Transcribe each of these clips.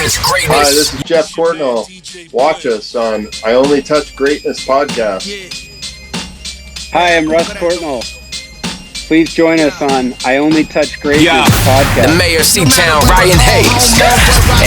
Touch Greatness. Hi, this is Geoff Courtnall. Watch us on I Only Touch Greatness podcast. Hi, I'm Russ Courtnall. Please join us on I Only Touch Greatness podcast. The mayor of C-Town, Ryan Hayes,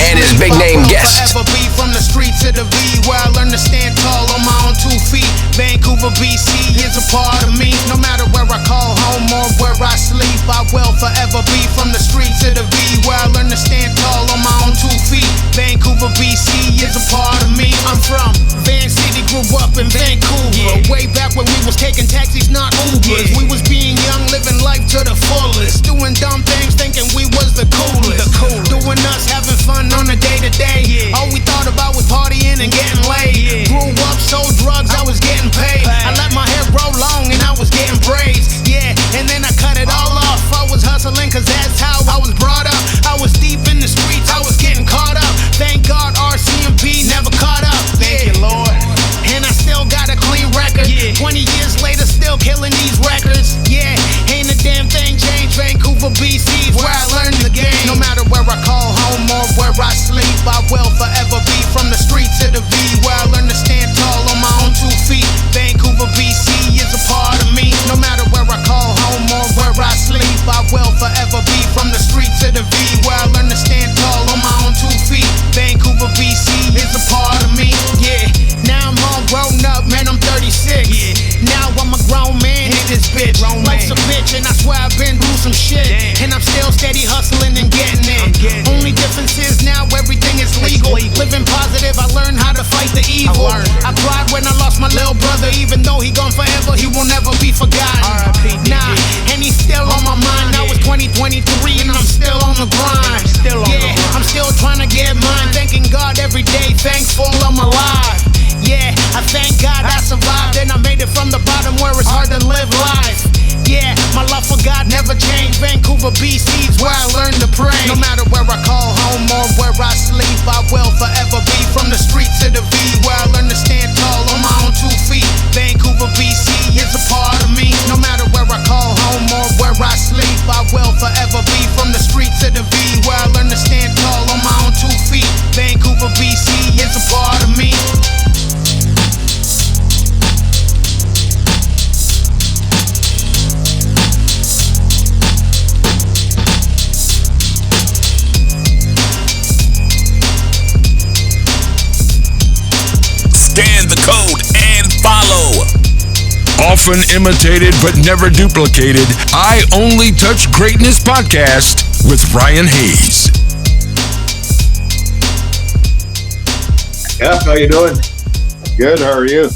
and his big name guest. From the street to the V, where I learned to stand tall on my own 2 feet. Vancouver, BC is a part of me. No matter where I call home or where I sleep, I will forever be from the street to the V, where I learned to stand tall on my own 2 feet. Vancouver, BC is a part of me. I'm from Van City, grew up in Vancouver. Way back when we was taking taxis, not Ubers. We was being young, living life to the fullest. Doing dumb things, thinking we was the coolest. Doing us, having fun on a day-to-day. All we thought about was partying and getting laid. Grew up, sold drugs, I was getting paid. I let my hair grow long and I was getting braids. Yeah, and then I cut it all off. I was hustling cause that's how I was brought up. I was deep in the streets, I was getting caught up. Thank God RCMP never caught up. Thank you, Lord. And I still got a clean record. 20 years later, still killing these records. Yeah, ain't a damn thing changed. Vancouver, BC, where I learned the game. No matter where I call home or where I sleep, I will forever be from the street to the V, where I learned to stand tall on my own 2 feet. Vancouver, BC is a part of me. No matter where I call home or where I sleep, I will forever be from the street to the V, where I learned to stand tall on my own 2 feet. Vancouver, BC is a part of me. Yeah, now I'm all grown up, man, I'm 36. Now I'm a grown man in this bitch. Life's a bitch and I swear I've been through some shit. And I'm still steady hustling and getting it. Only difference is now everything is legal. Living positive, I learned how to fight the evil. I cried when I lost my little brother. Even though he gone forever, he will never be forgotten. Nah, and he's still on my mind. Now it's 2023 and I'm still on the grind. Yeah, I'm still trying to get mine. Thanking God every day, thankful I'm alive. Yeah, I thank God I survived and I made it from the bottom where it's hard to live life. Yeah, my love for God never changed. Vancouver, BC's where I learned to pray. No matter where I call home or where I sleep, I will forever be from the street to the V, where I learned to stand tall on my own 2 feet. Vancouver, BC is a part of me. No matter where I call home or where I sleep, I will forever be from the street to the V, where I learned to stand tall on my own 2 feet. Vancouver, BC is a part of me. Scan the code and follow. Often imitated but never duplicated, I Only Touch Greatness podcast with Ryan Hayes. Geoff, how you doing? Good, how are you?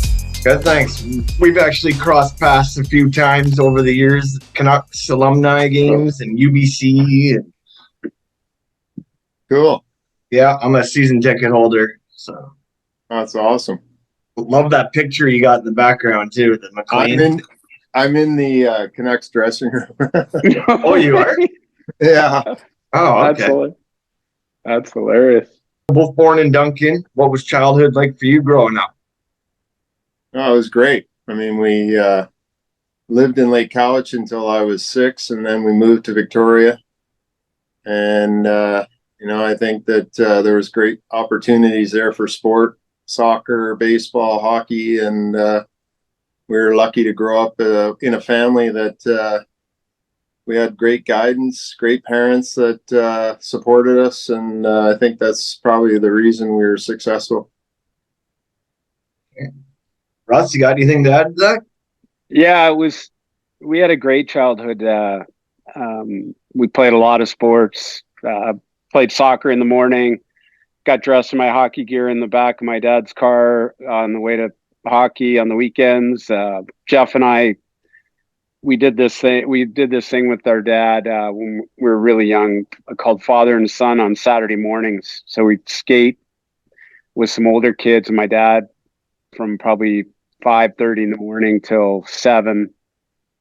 Good, thanks. We've actually crossed paths a few times over the years, Canucks alumni games and UBC. Cool. Yeah, I'm a season ticket holder, so. That's awesome. Love that picture you got in the background too, the McLean. I'm in the Canucks dressing room. Oh, you are? Yeah. Oh, okay. That's hilarious. Both born in Duncan. What was childhood like for you growing up? Oh, it was great. I mean, we lived in Lake Cowichan until I was 6, and then we moved to Victoria. And, I think that there was great opportunities there for sport. Soccer, baseball, hockey, and we were lucky to grow up in a family that we had great guidance, great parents that supported us, and I think that's probably the reason we were successful. Okay. Russ, you got anything to add to that? Yeah, we had a great childhood. We played a lot of sports, played soccer in the morning, got dressed in my hockey gear in the back of my dad's car on the way to hockey on the weekends. Geoff and I, we did this thing with our dad when we were really young, called Father and Son on Saturday mornings. So we'd skate with some older kids and my dad from probably 5:30 in the morning till 7.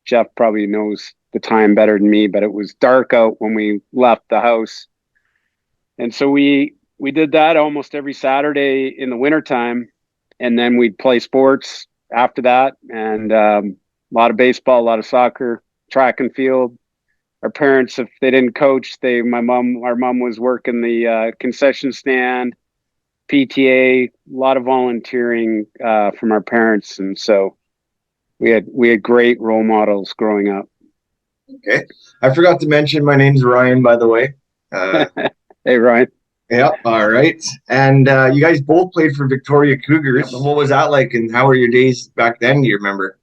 Geoff probably knows the time better than me, but it was dark out when we left the house. And so we did that almost every Saturday in the wintertime. And then we'd play sports after that. And a lot of baseball, a lot of soccer, track and field. our parents, if they didn't coach, our mom was working the concession stand, PTA, a lot of volunteering from our parents, and so we had great role models growing up. Okay, I forgot to mention my name's Ryan, by the way. Hey, Ryan. Yep. All right. And you guys both played for Victoria Cougars. What was that like, and how were your days back then? Do you remember?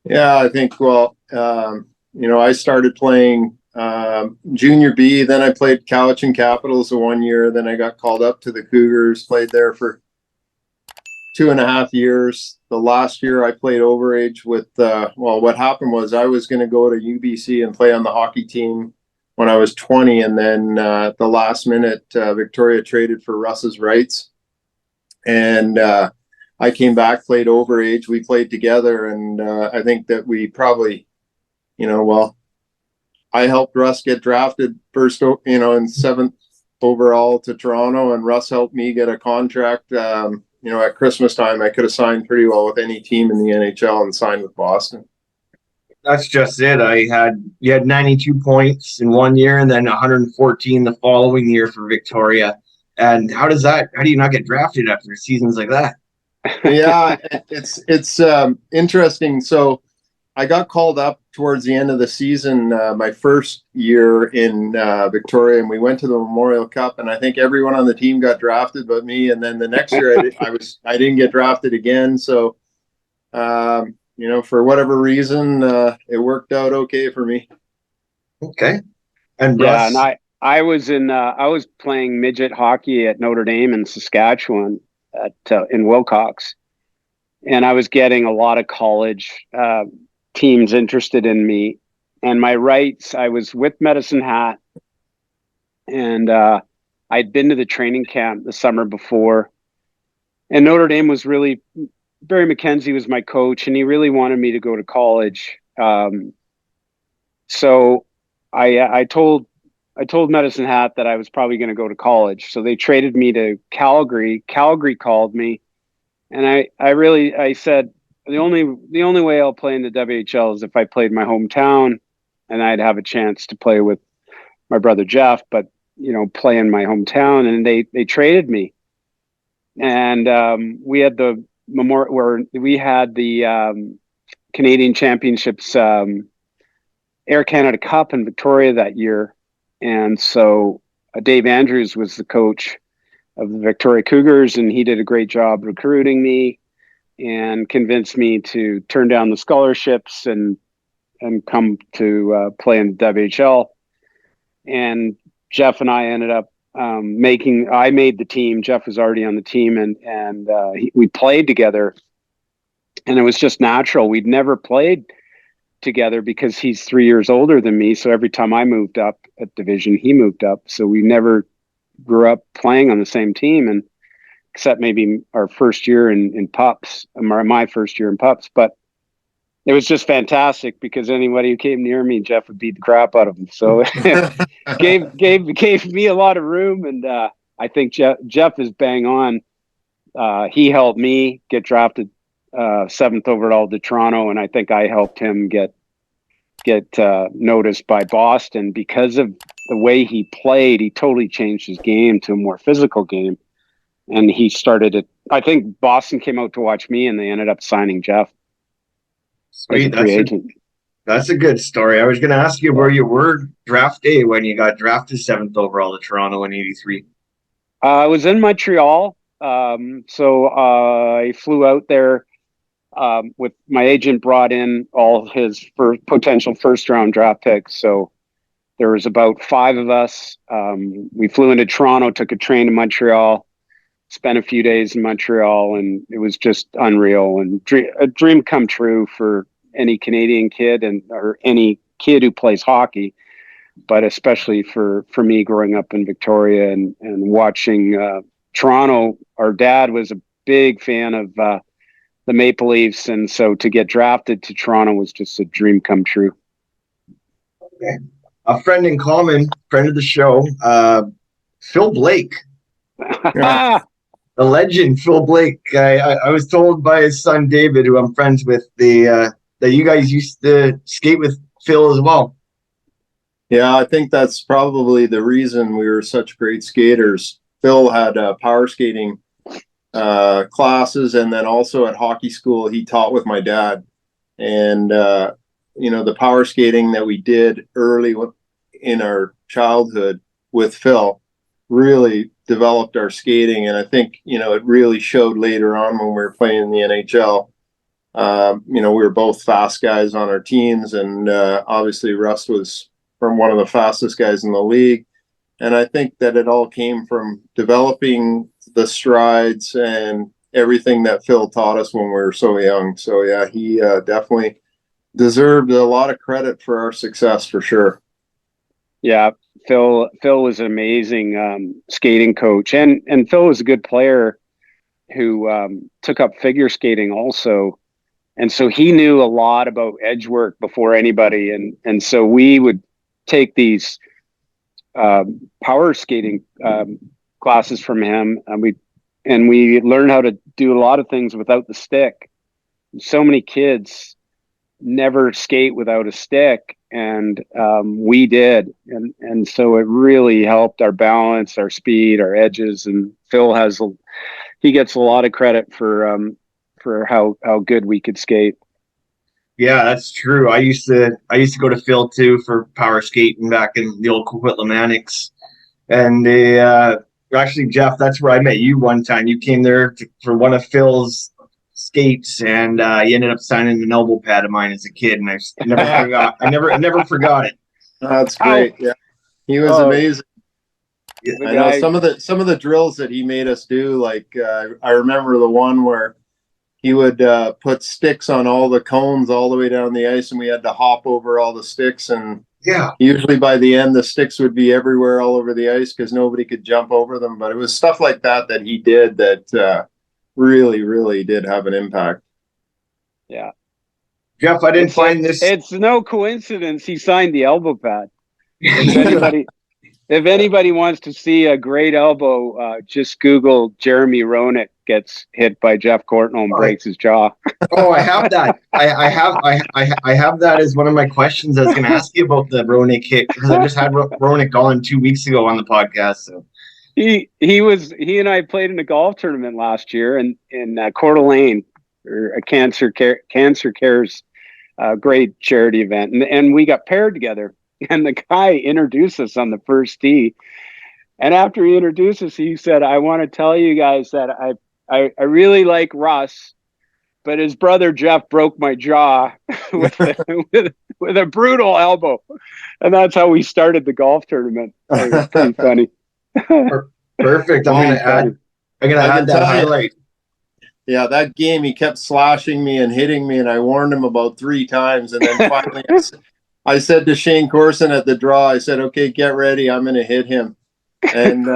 Yeah, I think, well, I started playing junior B, then I played Cowichan Capitals for 1 year, then I got called up to the Cougars, played there for 2.5 years. The last year I played overage with, what happened was I was going to go to UBC and play on the hockey team when I was 20, and then at the last minute, Victoria traded for Russ's rights, and I came back, played overage. We played together, and I think that we probably, I helped Russ get drafted first, in 7th overall to Toronto, and Russ helped me get a contract. At Christmas time, I could have signed pretty well with any team in the NHL and signed with Boston. That's just it. You had 92 points in 1 year and then 114 the following year for Victoria. And how do you not get drafted after seasons like that? Yeah, it's interesting. So I got called up towards the end of the season, my first year in Victoria, and we went to the Memorial Cup, and I think everyone on the team got drafted but me. And then the next year I didn't get drafted again. So for whatever reason, it worked out okay for me. Okay. And Russ? Yeah, and I was playing midget hockey at Notre Dame in Saskatchewan in Wilcox, and I was getting a lot of college teams interested in me. And my rights, I was with Medicine Hat, and I'd been to the training camp the summer before, and Notre Dame was really, Barry McKenzie was my coach, and he really wanted me to go to college. So I told Medicine Hat that I was probably going to go to college. So they traded me to Calgary. Calgary called me, and I said, the only way I'll play in the WHL is if I played my hometown, and I'd have a chance to play with my brother Geoff, but play in my hometown. And they traded me, and we had the Canadian Championships Air Canada Cup in Victoria that year. And so Dave Andrews was the coach of the Victoria Cougars, and he did a great job recruiting me and convinced me to turn down the scholarships and come to play in the WHL. And Geoff and I ended up I made the team. Geoff was already on the team, and we played together, and it was just natural. We'd never played together because he's 3 years older than me. So every time I moved up at division, he moved up. So we never grew up playing on the same team, and except maybe our first year in pups, my first year in pups. But it was just fantastic because anybody who came near me, Geoff would beat the crap out of them. So it gave me a lot of room. And I think Geoff is bang on. He helped me get drafted 7th overall to Toronto, and I think I helped him get noticed by Boston because of the way he played. He totally changed his game to a more physical game, and he started it. I think Boston came out to watch me, and they ended up signing Geoff. Sweet, that's a good story. I was going to ask you where you were draft day when you got drafted 7th overall to Toronto in '83. I was in Montreal, so I flew out there. With my agent brought in all his potential first-round draft picks. So there was about 5 of us. We flew into Toronto, took a train to Montreal, spent a few days in Montreal, and it was just unreal and a dream come true for any Canadian kid or any kid who plays hockey, but especially for me growing up in Victoria and watching Toronto. Our dad was a big fan of the Maple Leafs, and so to get drafted to Toronto was just a dream come true. Okay. A friend in common, friend of the show, Phil Blake. The legend, Phil Blake. I was told by his son David, who I'm friends with, that you guys used to skate with Phil as well. Yeah, I think that's probably the reason we were such great skaters. Phil had power skating classes, and then also at hockey school, he taught with my dad. And, the power skating that we did early in our childhood with Phil really developed our skating. And I think, it really showed later on when we were playing in the NHL. We were both fast guys on our teams, and obviously Russ was from one of the fastest guys in the league. And I think that it all came from developing the strides and everything that Phil taught us when we were so young. So yeah, he definitely deserved a lot of credit for our success, for sure. Yeah, Phil was an amazing skating coach, and Phil was a good player who took up figure skating also. And so he knew a lot about edge work before anybody. And so we would take these power skating classes from him, and we learned how to do a lot of things without the stick. So many kids never skate without a stick, and we did. And so it really helped our balance, our speed, our edges. And Phil he gets a lot of credit for how good we could skate. Yeah, that's true. I used to go to Phil too for power skating back in the old Coquitlam. And actually, Geoff, that's where I met you one time. You came there for one of Phil's skates, and you ended up signing an elbow pad of mine as a kid, and I never forgot. I never forgot it. That's great. Yeah, he was amazing. The I know guy- some of the drills that he made us do. Like I remember the one where he would put sticks on all the cones all the way down the ice, and we had to hop over all the sticks. And Yeah, usually by the end, the sticks would be everywhere all over the ice because nobody could jump over them. But it was stuff like that he did that really, really did have an impact. Yeah. Geoff, I didn't find this. It's no coincidence he signed the elbow pad. If anybody wants to see a great elbow, just Google Jeremy Roenick gets hit by Geoff Courtnall and breaks his jaw. Oh, I have that. I have that as one of my questions. I was going to ask you about the Roenick hit because I just had Roenick on 2 weeks ago on the podcast. So He and I played in a golf tournament last year in Coeur d'Alene, or a cancer cares great charity event, and we got paired together. And the guy introduced us on the first tee, and after he introduced us, he said, "I want to tell you guys that I really like Russ, but his brother Jeff broke my jaw with a brutal elbow," and that's how we started the golf tournament. It was pretty funny. perfect. I'm gonna add that highlight. Yeah, that game, he kept slashing me and hitting me, and I warned him about 3 times. And then finally, I said to Shane Corson at the draw, I said, "Okay, get ready. I'm going to hit him." And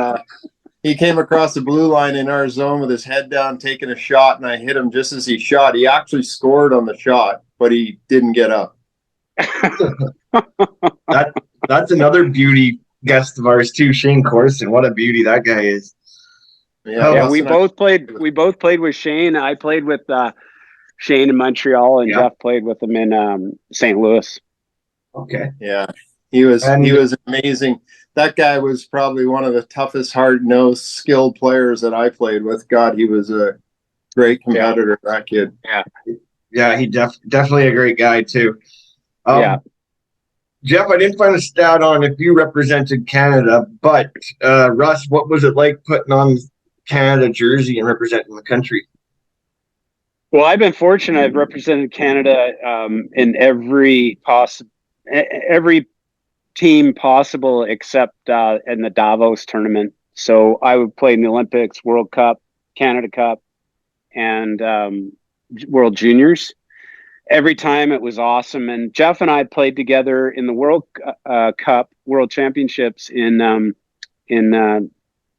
he came across the blue line in our zone with his head down, taking a shot, and I hit him just as he shot. He actually scored on the shot, but he didn't get up. That's another beauty guest of ours too, Shane Corson. What a beauty that guy is. Yeah, we both played with Shane. I played with Shane in Montreal, and Geoff played with him in St. Louis. Okay. Yeah, he was amazing. That guy was probably one of the toughest, hard-nosed, skilled players that I played with. God, he was a great competitor. That kid. Yeah, he definitely a great guy too. Geoff, I didn't find a stat on if you represented Canada, but Russ, what was it like putting on Canada jersey and representing the country? Well, I've been fortunate. I've represented Canada in every team possible except in the Davos tournament. So I would play in the Olympics, World Cup, Canada Cup, and World Juniors. Every time it was awesome. And Geoff and I played together in the World Cup, World Championships in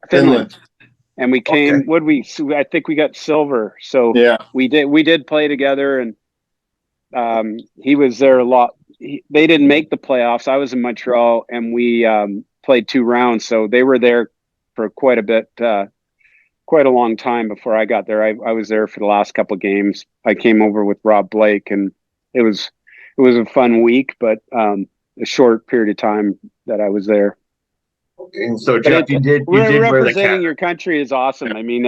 Finland. And we came. I think we got silver. So we did play together, and he was there a lot. They didn't make the playoffs. I was in Montreal, and we played 2 rounds. So they were there for quite a long time before I got there. I was there for the last couple of games. I came over with Rob Blake, and it was a fun week, but a short period of time that I was there. Okay. And so Geoff, you did representing your country is awesome. I mean,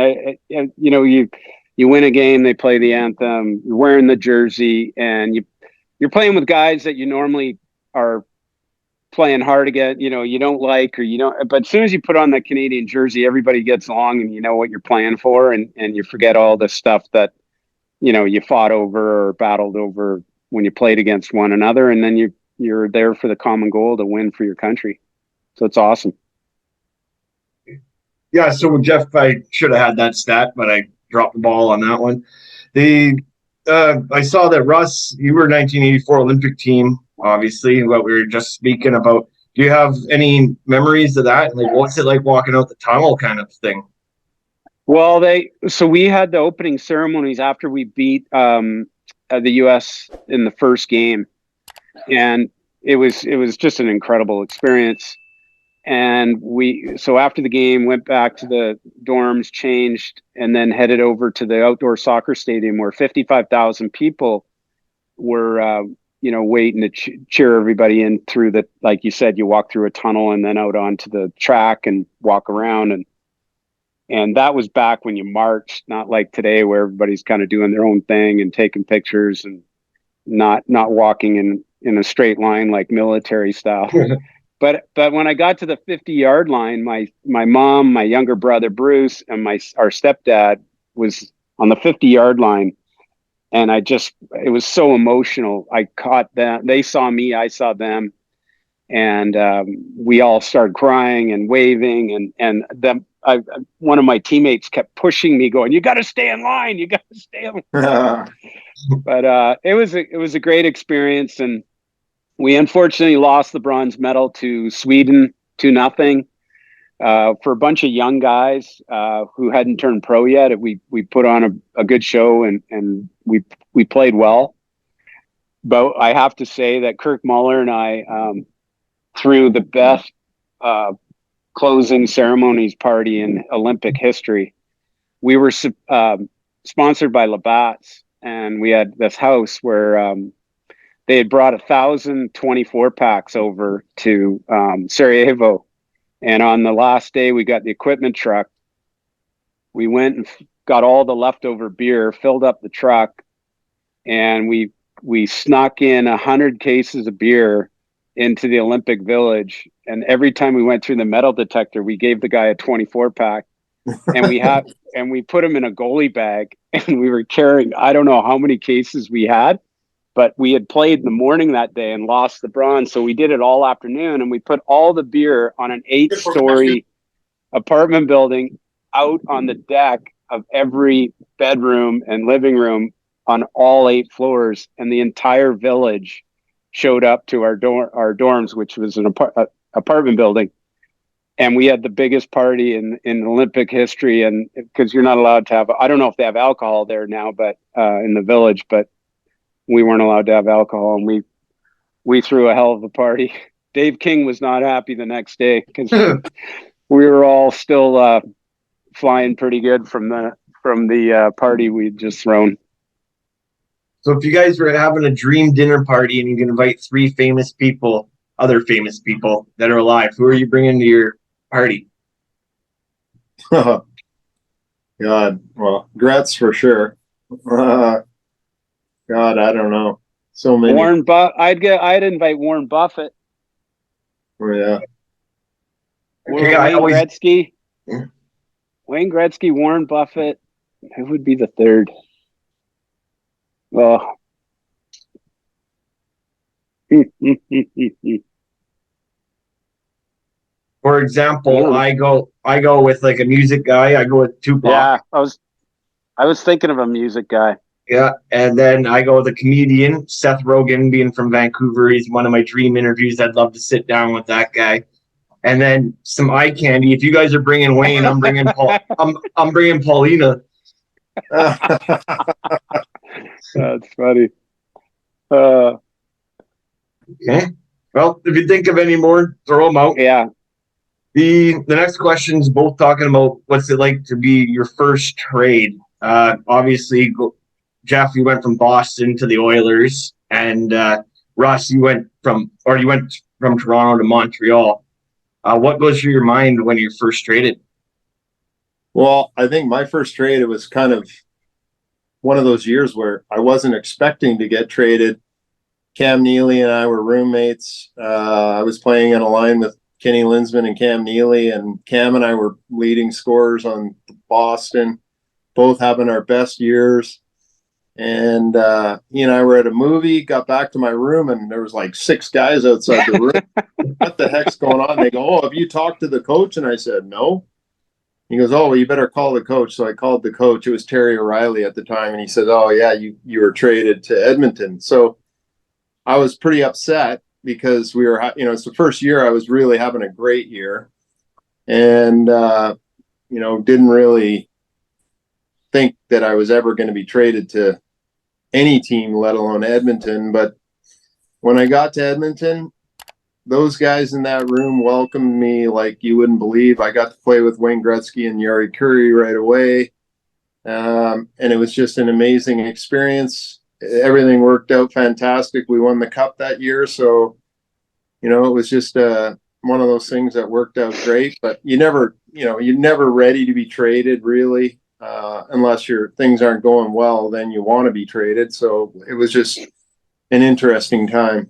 you win a game, they play the anthem, you're wearing the jersey, and you're playing with guys that you normally are playing hard again, you don't like, or you don't, but as soon as you put on that Canadian jersey, everybody gets along and you know what you're playing for, and you forget all the stuff that, you fought over or battled over when you played against one another, and then you're there for the common goal to win for your country. So it's awesome. Yeah, so Geoff, I should have had that stat, but I dropped the ball on that one. I saw that Russ, you were 1984 Olympic team, obviously, what we were just speaking about. Do you have any memories of that? Like, what's it like walking out the tunnel kind of thing? Well, we had the opening ceremonies after we beat the U.S. in the first game, and it was just an incredible experience. And so after the game, went back to the dorms, changed, and then headed over to the outdoor soccer stadium where 55,000 people were, waiting to cheer everybody in through like you said, you walk through a tunnel and then out onto the track and walk around. And that was back when you marched, not like today where everybody's kind of doing their own thing and taking pictures and not walking in a straight line like military style. But when I got to the 50-yard line, my mom, my younger brother Bruce, and our stepdad was on the 50-yard line, and it was so emotional. I caught them; they saw me, I saw them, and we all started crying and waving. And one of my teammates kept pushing me, going, "You got to stay in line! You got to stay in line!" But it was a great experience, and we unfortunately lost the bronze medal to Sweden 2-0 for a bunch of young guys who hadn't turned pro yet. We put on a good show and we played well. But I have to say that Kirk Muller and I threw the best closing ceremonies party in Olympic history. We were sponsored by Labatt's, and we had this house where they had brought 1,000 24-packs over to Sarajevo. And on the last day, we got the equipment truck. We went and got all the leftover beer, filled up the truck, and we snuck in 100 cases of beer into the Olympic Village. And every time we went through the metal detector, we gave the guy a 24-pack. And we put him in a goalie bag, and we were carrying, I don't know how many cases we had, but we had played in the morning that day and lost the bronze. So we did it all afternoon, and we put all the beer on an 8-story apartment building out on the deck of every bedroom and living room on all 8 floors. And the entire village showed up to our dorms, which was an apartment building. And we had the biggest party in Olympic history. And because you're not allowed to have, I don't know if they have alcohol there now, but in the village, but we weren't allowed to have alcohol, and we threw a hell of a party. Dave King was not happy the next day because we were all still flying pretty good from the party we'd just thrown. So if you guys were having a dream dinner party and you can invite 3 famous people, other famous people that are alive, who are you bringing to your party? God, well, Gretz for sure. God, I don't know. So many. I'd invite Warren Buffett. Oh, yeah. Wayne Gretzky. Yeah. Wayne Gretzky, Warren Buffett. Who would be the third? Well, for example, I go with like a music guy. I go with Tupac. Yeah, I was thinking of a music guy. Yeah, and then I go with a comedian, Seth Rogen, being from Vancouver. He's one of my dream interviews. I'd love to sit down with that guy. And then some eye candy. If you guys are bringing Wayne, I'm bringing I'm bringing Paulina. That's funny. Okay. Well, if you think of any more, throw them out. Yeah. The next question is both talking about what's it like to be your first trade. Obviously, Geoff, you went from Boston to the Oilers, and Russ, you went from Toronto to Montreal. What goes through your mind when you're first traded? Well, I think my first trade, it was kind of one of those years where I wasn't expecting to get traded. Cam Neely and I were roommates. I was playing in a line with Kenny Linsman and Cam Neely, and Cam and I were leading scorers on Boston, both having our best years. And he and I were at a movie, got back to my room, and there was like 6 guys outside the room. What the heck's going on? They go, "Oh, have you talked to the coach?" And I said, "No." He goes, "Oh, well, you better call the coach." So I called the coach. It was Terry O'Reilly at the time. And he said, "Oh, yeah, you were traded to Edmonton." So I was pretty upset because we were, it's the first year I was really having a great year. And, didn't really think that I was ever going to be traded to any team, let alone Edmonton. But when I got to Edmonton, those guys in that room welcomed me like you wouldn't believe. I got to play with Wayne Gretzky and Yari Curry right away. And it was just an amazing experience. Everything worked out fantastic. We won the cup that year. So, it was just one of those things that worked out great. But you're never ready to be traded, really. Unless things aren't going well, then you want to be traded. So it was just an interesting time.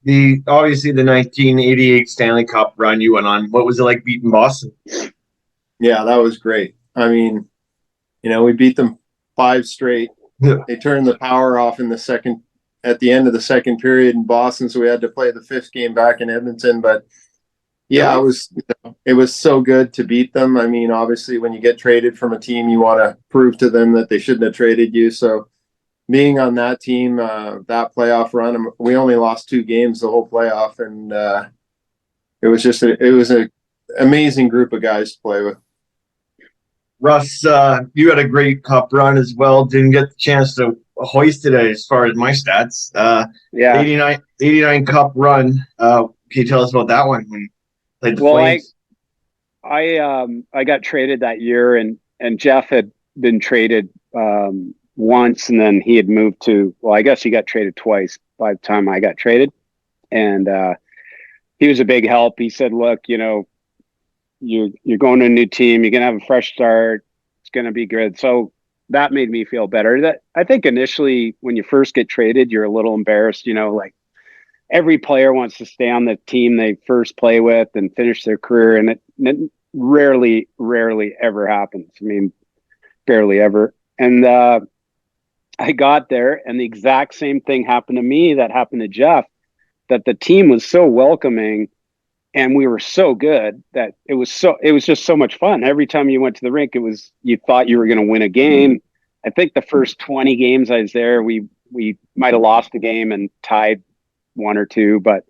Obviously the 1988 Stanley Cup run you went on. What was it like beating Boston? Yeah, that was great. I mean, we beat them 5 straight. Yeah. They turned the power off at the end of the second period in Boston, so we had to play the 5th game back in Edmonton. But yeah, it was so good to beat them. I mean, obviously, when you get traded from a team, you want to prove to them that they shouldn't have traded you. So being on that team, that playoff run, we only lost 2 games the whole playoff, and it was an amazing group of guys to play with. Russ, you had a great cup run as well. Didn't get the chance to hoist it as far as my stats. 89 cup run. Can you tell us about that one? Played the Flames. I got traded that year, and Geoff had been traded once, and then he had moved to. Well, I guess he got traded twice by the time I got traded, and he was a big help. He said, "Look, you're going to a new team. You're gonna have a fresh start. It's gonna be good." So that made me feel better. That I think initially when you first get traded, you're a little embarrassed. Like every player wants to stay on the team they first play with and finish their career. And it rarely ever happens. I mean, barely ever. And I got there and the exact same thing happened to me that happened to Geoff, that the team was so welcoming and we were so good that it was just so much fun. Every time you went to the rink, you thought you were going to win a game. I think the first 20 games I was there, we might've lost a game and tied 1 or 2, but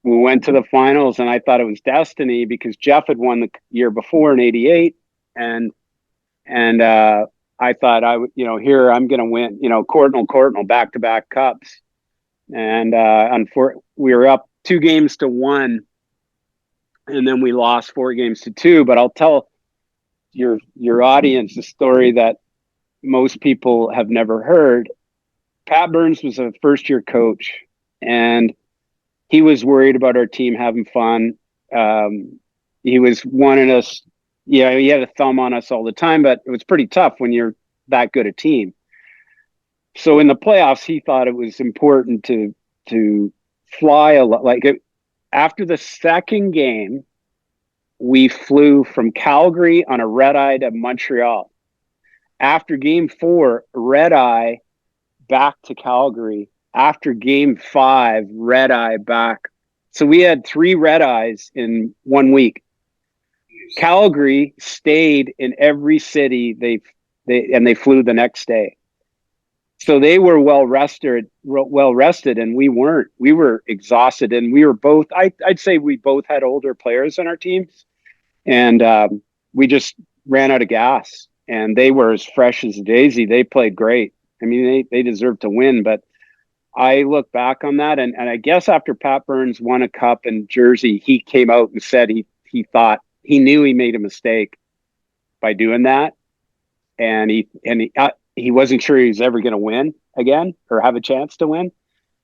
we went to the finals and I thought it was destiny because Geoff had won the year before in 88. And I thought here I'm going to win, Courtnall back-to-back cups. And we were up 2-1, and then we lost 4-2. But I'll tell your audience a story that most people have never heard. Pat Burns was a first-year coach, and he was worried about our team having fun. He was wanting us, he had a thumb on us all the time, but it was pretty tough when you're that good a team. So in the playoffs, he thought it was important to fly a lot. After the second game, we flew from Calgary on a red-eye to Montreal. After game 4, red-eye back to Calgary. After game 5, red-eye back. So we had 3 red-eyes in 1 week. Calgary stayed in every city they flew the next day. So they were well rested, and we weren't. We were exhausted, and we were both. I'd say we both had older players on our teams, and we just ran out of gas. And they were as fresh as a daisy. They played great. I mean, they deserved to win. But I look back on that, and I guess after Pat Burns won a cup in Jersey, he came out and said he thought he knew he made a mistake by doing that, and he he wasn't sure he was ever going to win again or have a chance to win.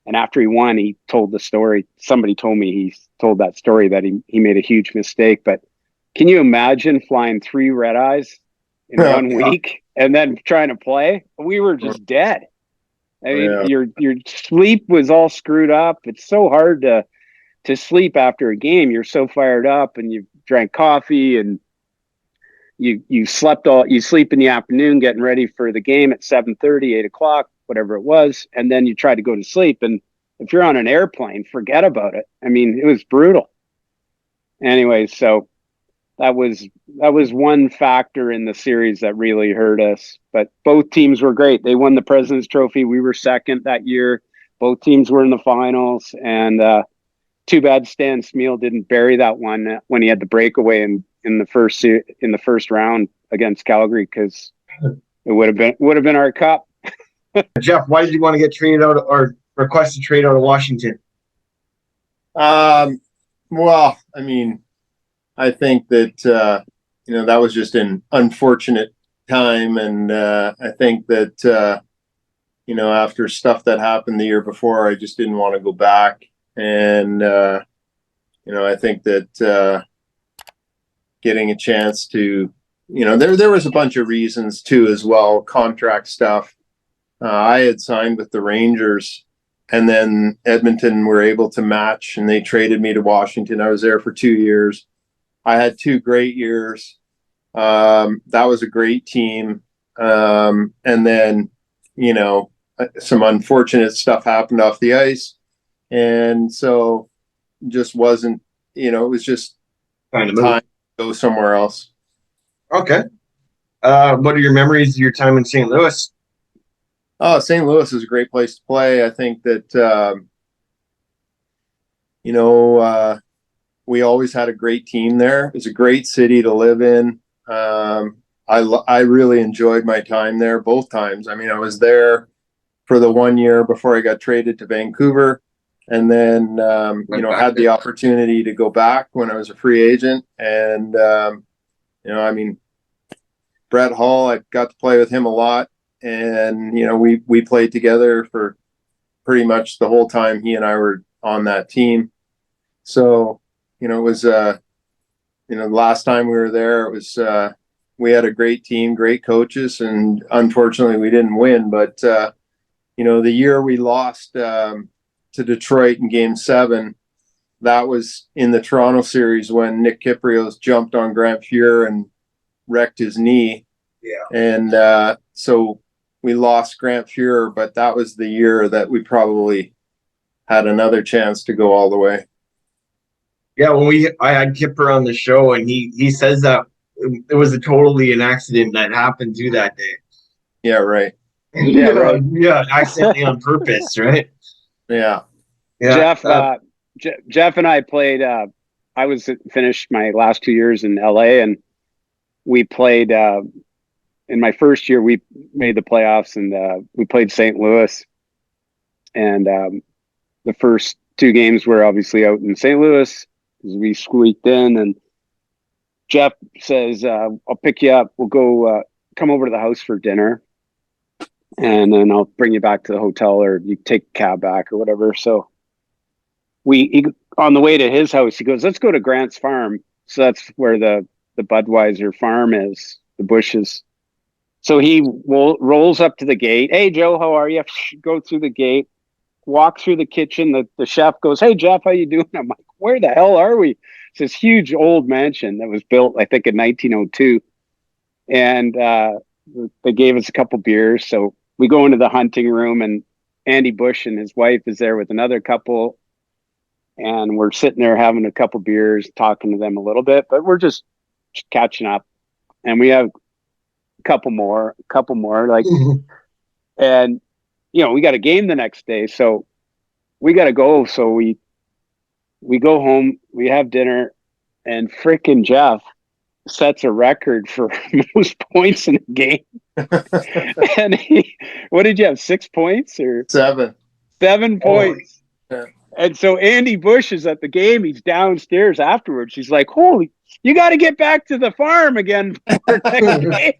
And after he won, he told the story. Somebody told me he told that story that he made a huge mistake. But can you imagine flying 3 red eyes in 1 week and then trying to play? We were just dead. I mean, your sleep was all screwed up. It's so hard to sleep after a game. You're so fired up, and you drank coffee, and you sleep in the afternoon getting ready for the game at 7:30, 8 o'clock, whatever it was, and then you try to go to sleep. And if you're on an airplane, forget about it. I mean, it was brutal. Anyway, so that was one factor in the series that really hurt us. But both teams were great. They won the President's Trophy. We were second that year. Both teams were in the finals, and too bad Stan Smeal didn't bury that one when he had the breakaway in the first round against Calgary, because it would have been our cup. Geoff, why did you want to get traded out or request to trade out of Washington? Well, I mean, I think that that was just an unfortunate time, and I think that after stuff that happened the year before, I just didn't want to go back. And I think that getting a chance to, there was a bunch of reasons too as well, contract stuff. I had signed with the Rangers, and then Edmonton were able to match, and they traded me to Washington. I was there for 2 years. I had 2 great years. That was a great team. And then, some unfortunate stuff happened off the ice. And so just wasn't, it was just time to go somewhere else. Okay. What are your memories of your time in St. Louis? Oh, St. Louis is a great place to play. I think that, we always had a great team there. It was a great city to live in. I really enjoyed my time there both times. I mean, I was there for the 1 year before I got traded to Vancouver, and then, had the opportunity to go back when I was a free agent. And, Brett Hall, I got to play with him a lot. And, we played together for pretty much the whole time he and I were on that team. So, it was, the last time we were there, it was, we had a great team, great coaches, and unfortunately we didn't win. But, the year we lost to Detroit in Game 7, that was in the Toronto series when Nick Kypreos jumped on Grant Fuhr and wrecked his knee. Yeah. And so we lost Grant Fuhr, but that was the year that we probably had another chance to go all the way. Yeah, I had Kipper on the show, and he says that it was totally an accident that happened to that day. Yeah, right. Yeah, right. Yeah, accidentally on purpose, right? Yeah. Geoff and I played. I finished my last 2 years in LA, and we played. In my first year, we made the playoffs, and we played St. Louis. And the first 2 games were obviously out in St. Louis because we squeaked in. And Geoff says, "I'll pick you up. We'll go come over to the house for dinner, and then I'll bring you back to the hotel, or you take a cab back or whatever." So on the way to his house, he goes, "Let's go to Grant's farm." So that's where the Budweiser farm is, the bushes. So he rolls up to the gate. "Hey, Joe, how are you?" Go through the gate, walk through the kitchen. The chef goes, "Hey, Geoff, how you doing?" I'm like, "Where the hell are we?" It's this huge old mansion that was built, I think, in 1902. And they gave us a couple beers. So we go into the hunting room, and Andy Bush and his wife is there with another couple. And we're sitting there having a couple beers, talking to them a little bit, but we're just catching up. And we have a couple more, like, and, we got a game the next day. So we got to go. So we go home, we have dinner, and frickin' Geoff sets a record for most points in a game. And what did you have, 6 points or 7? 7 points? Yeah. And so Andy Bush is at the game. He's downstairs afterwards. He's like, holy, you got to get back to the farm again for next game.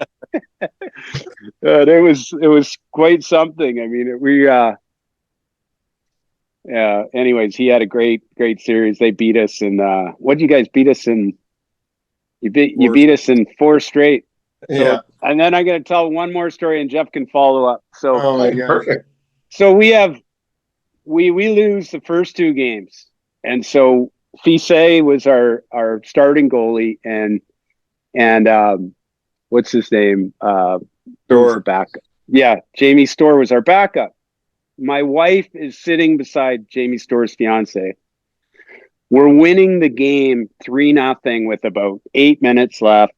It was quite something. I mean, anyways, he had a great series. They beat us in, what did you guys beat us in? You beat us in 4 straight. So, Yeah. And then I'm going to tell one more story and Geoff can follow up. So, Oh my God. Perfect. So we lose the first 2 games. And so Fise was our starting goalie and what's his name? Store. Backup. Yeah. Jamie Storr was our backup. My wife is sitting beside Jamie Storr's fiance. We're winning the game 3-0 with about 8 minutes left.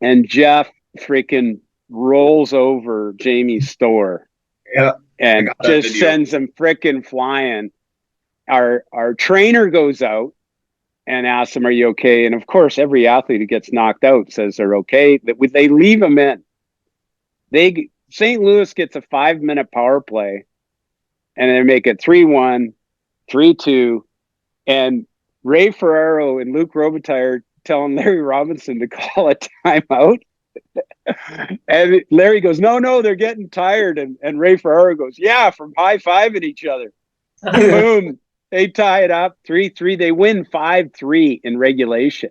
And Geoff freaking rolls over Jamie Storr. Yeah. And just sends him freaking flying. Our trainer goes out and asks him, "Are you okay?" And of course, every athlete who gets knocked out says they're okay. They leave him in. St. Louis gets a 5-minute power play, and they make it 3-1, 3-2, and Ray Ferraro and Luke Robitaille telling Larry Robinson to call a timeout. And Larry goes, no, they're getting tired. And Ray Ferraro goes, yeah, from high-fiving each other. Boom. They tie it up 3-3. They win 5-3 in regulation.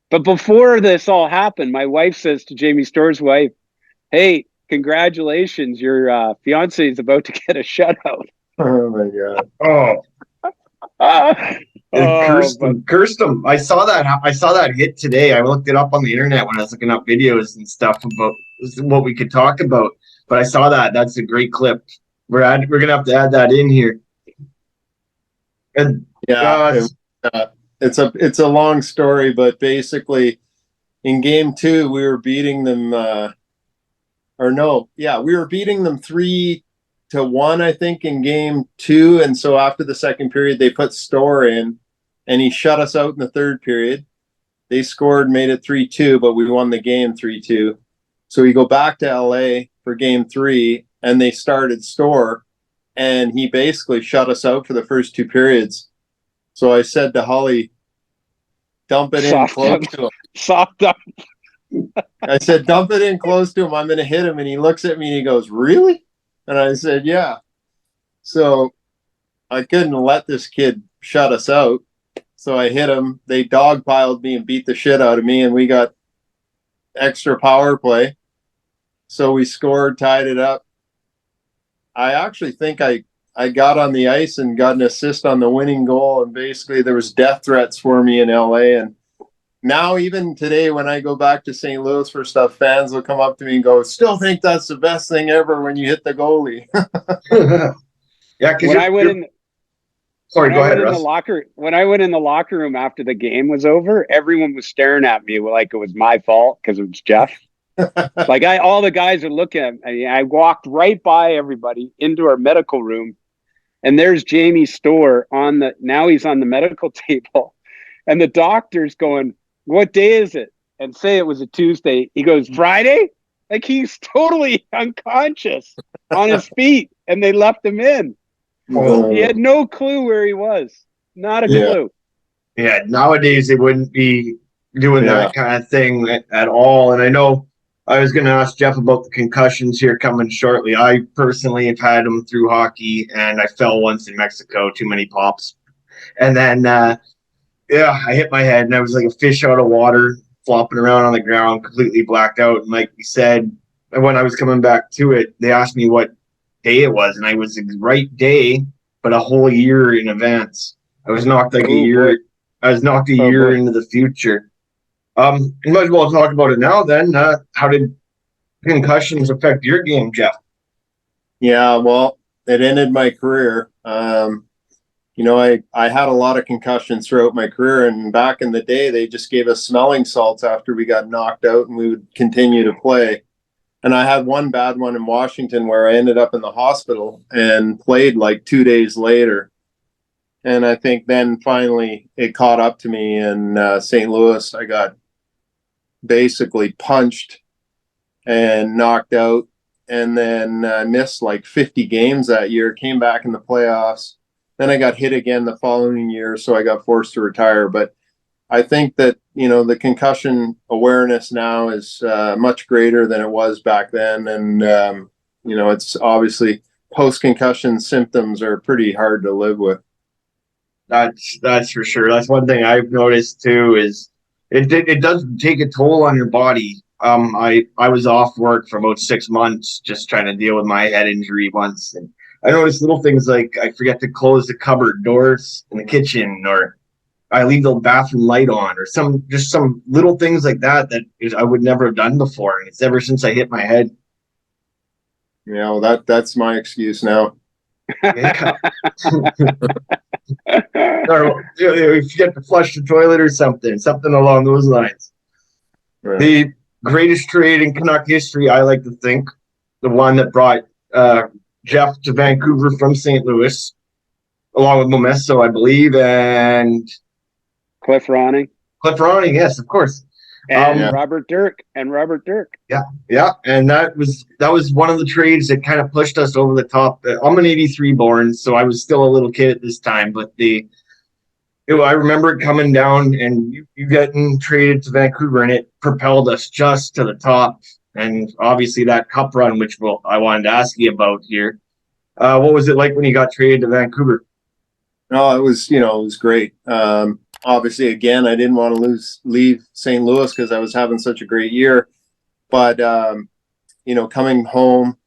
But before this all happened, my wife says to Jamie Storr's wife, hey, congratulations. Your fiance is about to get a shutout. Oh my God. Oh. Cursed him. I saw that hit today. I looked it up on the internet when I was looking up videos and stuff about what we could talk about. But I saw that. That's a great clip. We're gonna have to add that in here. And yeah, it's a long story, but basically, in game 2, we were beating them. We were beating them 3-1, I think, in game 2. And so after the second period, they put Storr in. And he shut us out in the third period. They scored, made it 3-2, but we won the game 3-2. So we go back to LA for game 3, and they started Storr, and he basically shut us out for the first 2 periods. So I said to Holly, dump it in close to him. Soft up. I said, dump it in close to him. I'm going to hit him. And he looks at me and he goes, really? And I said, yeah. So I couldn't let this kid shut us out. So I hit him. They dogpiled me and beat the shit out of me, and we got extra power play. So we scored, tied it up. I actually think I got on the ice and got an assist on the winning goal, and basically there was death threats for me in LA. And now even today when I go back to St. Louis for stuff, fans will come up to me and go, still think that's the best thing ever when you hit the goalie. Yeah, because Sorry, go ahead, Russ. When I went in the locker room after the game was over, everyone was staring at me like it was my fault because it was Geoff. Like all the guys are looking at me. I walked right by everybody into our medical room, and there's Jamie Storr now he's on the medical table, and the doctor's going, "What day is it?" And say it was a Tuesday. He goes, "Friday?" Like he's totally unconscious on his feet, and they left him in. He had no clue where he was. Not a clue. Yeah, nowadays they wouldn't be doing that kind of thing at all. And I know I was going to ask Geoff about the concussions here coming shortly. I personally have had them through hockey, and I fell once in Mexico, too many pops. And then, I hit my head, and I was like a fish out of water, flopping around on the ground, completely blacked out. And like we said, when I was coming back to it, they asked me what day it was, and I was the right day, but a whole year in advance. I was knocked a year. I was knocked a year into the future. You might as well talk about it now. Then, how did concussions affect your game, Geoff? Yeah, well, it ended my career. I had a lot of concussions throughout my career, and back in the day, they just gave us smelling salts after we got knocked out, and we would continue to play. And I had one bad one in Washington where I ended up in the hospital and played like 2 days later. And I think then finally it caught up to me in St. Louis. I got basically punched and knocked out, and then missed like 50 games that year, came back in the playoffs. then I got hit again the following year, so I got forced to retire. But I think that, the concussion awareness now is much greater than it was back then. And, it's obviously post-concussion symptoms are pretty hard to live with. That's for sure. That's one thing I've noticed too, is it does take a toll on your body. I was off work for about 6 months just trying to deal with my head injury once, and I noticed little things like I forget to close the cupboard doors in the kitchen, or I leave the bathroom light on, or some little things like that I would never have done before, and it's ever since I hit my head. That's my excuse now. Yeah. Or you forget to flush the toilet or something along those lines. Right. The greatest trade in Canuck history, I like to think, the one that brought Geoff to Vancouver from St. Louis, along with Momesso, I believe, and Cliff Ronning. Yes, of course. And Robert Dirk. Yeah, and that was one of the trades that kind of pushed us over the top. I'm an '83 born, so I was still a little kid at this time. But I remember it coming down, and you getting traded to Vancouver, and it propelled us just to the top. And obviously that cup run, which I wanted to ask you about here. What was it like when you got traded to Vancouver? No, it was great. Obviously, again, I didn't want to leave St. Louis because I was having such a great year. But, coming home,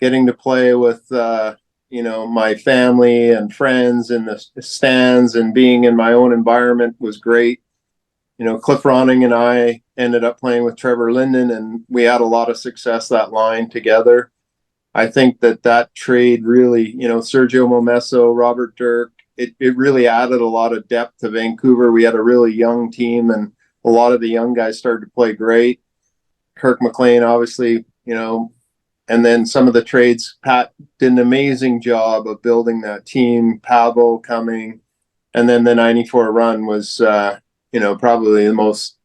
getting to play with, my family and friends in the stands and being in my own environment was great. Cliff Ronning and I ended up playing with Trevor Linden, and we had a lot of success that line together. I think that trade really, Sergio Momesso, Robert Dirk, it really added a lot of depth to Vancouver. We had a really young team, and a lot of the young guys started to play great. Kirk McLean, obviously, and then some of the trades, Pat did an amazing job of building that team, Pavel coming, and then the 94 run was, probably the most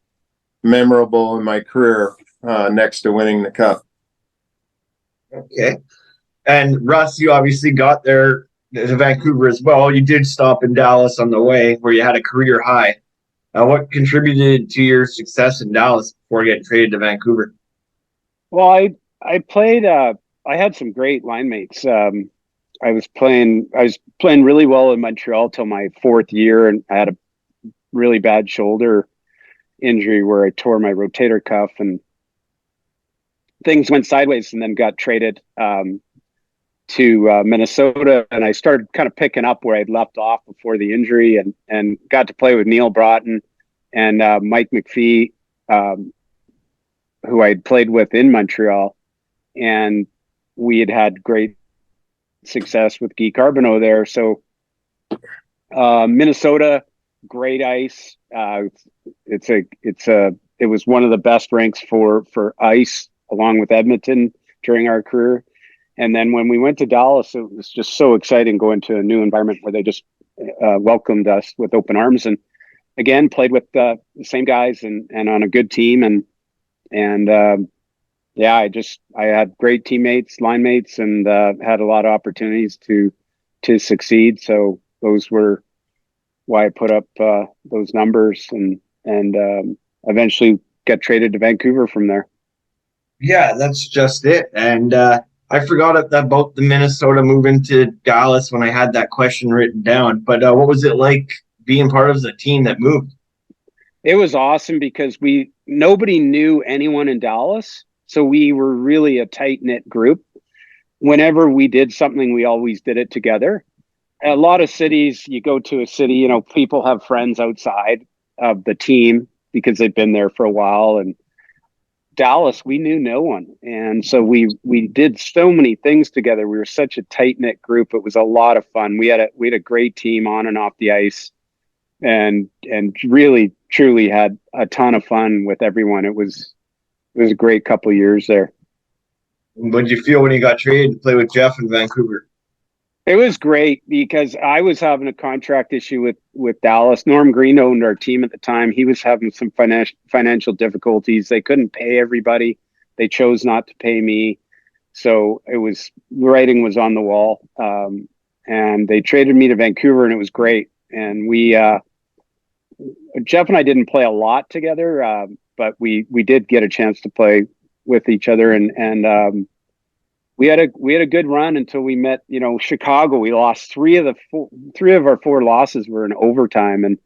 memorable in my career, next to winning the cup. Okay. And Russ, you obviously got there to Vancouver as well. You did stop in Dallas on the way, where you had a career high. What contributed to your success in Dallas before getting traded to Vancouver? Well, I played. I had some great line mates. I was playing really well in Montreal till my 4th year, and I had a really bad shoulder injury where I tore my rotator cuff, and things went sideways, and then got traded to Minnesota, and I started kind of picking up where I'd left off before the injury, and got to play with Neil Broughton and Mike McPhee, who I'd played with in Montreal, and we had great success with Guy Carbonneau there. So Minnesota, great ice. It was one of the best rinks for ice, along with Edmonton, during our career. And then when we went to Dallas, it was just so exciting going to a new environment where they just welcomed us with open arms, and again, played with the same guys and on a good team. And I had great teammates, line mates, and had a lot of opportunities to succeed. So those were why I put up those numbers, and eventually got traded to Vancouver from there. Yeah, that's just it. And I forgot about the Minnesota moving to Dallas when I had that question written down. But what was it like being part of the team that moved? It was awesome because nobody knew anyone in Dallas. So we were really a tight-knit group. Whenever we did something, we always did it together. A lot of cities, you go to a city, people have friends outside of the team because they've been there for a while. And Dallas, we knew no one. And so we did so many things together. We were such a tight-knit group. It was a lot of fun. We had a great team on and off the ice, and really, truly had a ton of fun with everyone. It was a great couple of years there. What did you feel when you got traded to play with Geoff in Vancouver? It was great because I was having a contract issue with Dallas. Norm Green owned our team at the time. He was having some financial difficulties. They couldn't pay everybody. They chose not to pay me. So writing was on the wall. and they traded me to Vancouver, and it was great. And Geoff and I didn't play a lot together, but we did get a chance to play with each other, and we had a good run until we met, Chicago. We lost three of our four losses were in overtime, and